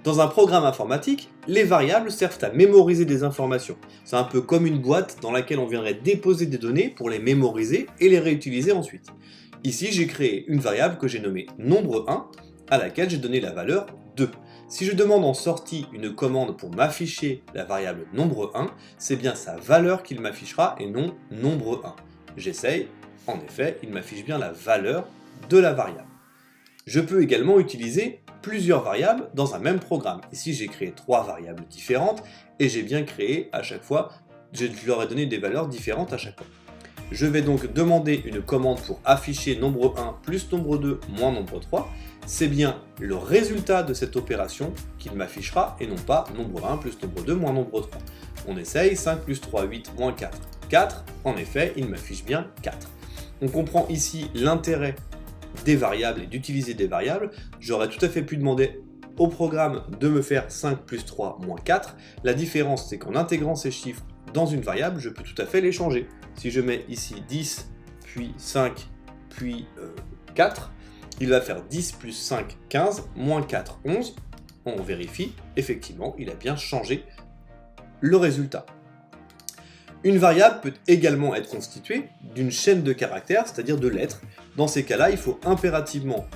Dans un programme informatique, les variables servent à mémoriser des informations. C'est un peu comme une boîte dans laquelle on viendrait déposer des données pour les mémoriser et les réutiliser ensuite. Ici, j'ai créé une variable que j'ai nommée nombre 1, à laquelle j'ai donné la valeur 2. Si je demande en sortie une commande pour m'afficher la variable nombre 1, c'est bien sa valeur qu'il m'affichera et non nombre 1. J'essaye, en effet, il m'affiche bien la valeur de la variable. Je peux également utiliser plusieurs variables dans un même programme. Ici, j'ai créé 3 variables différentes et j'ai bien créé à chaque fois, je leur ai donné des valeurs différentes à chaque fois. Je vais donc demander une commande pour afficher nombre 1 plus nombre 2 moins nombre 3. C'est bien le résultat de cette opération qu'il m'affichera et non pas nombre 1 plus nombre 2 moins nombre 3. On essaye, 5 plus 3, 8 moins 4. 4, en effet, il m'affiche bien 4. On comprend ici l'intérêt des variables et d'utiliser des variables. J'aurais tout à fait pu demander au programme de me faire 5 plus 3 moins 4. La différence, c'est qu'en intégrant ces chiffres dans une variable, je peux tout à fait les changer. Si je mets ici 10, puis 5, puis 4, il va faire 10 plus 5, 15, moins 4, 11. On vérifie, effectivement, il a bien changé le résultat. Une variable peut également être constituée d'une chaîne de caractères, c'est-à-dire de lettres. Dans ces cas-là, il faut impérativement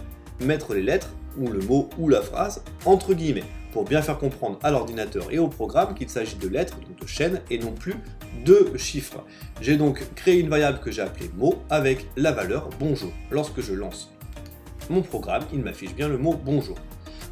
mettre les lettres, ou le mot, ou la phrase, entre guillemets, pour bien faire comprendre à l'ordinateur et au programme qu'il s'agit de lettres, donc de chaînes, et non plus de chiffres. J'ai donc créé une variable que j'ai appelée mot avec la valeur bonjour. Lorsque je lance mon programme, il m'affiche bien le mot bonjour.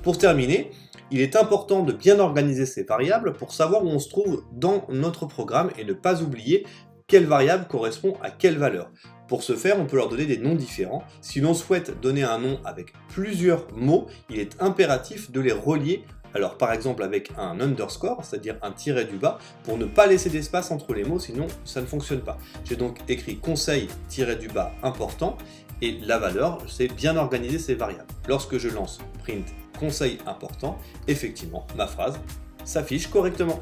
Pour terminer, il est important de bien organiser ces variables pour savoir où on se trouve dans notre programme et ne pas oublier quelle variable correspond à quelle valeur. Pour ce faire, on peut leur donner des noms différents. Si l'on souhaite donner un nom avec plusieurs mots, il est impératif de les relier. Alors par exemple avec un underscore, c'est-à-dire un tiret du bas, pour ne pas laisser d'espace entre les mots, sinon ça ne fonctionne pas. J'ai donc écrit conseil tiret du bas important, et la valeur, c'est bien organiser ces variables. Lorsque je lance print conseil important, effectivement, ma phrase s'affiche correctement.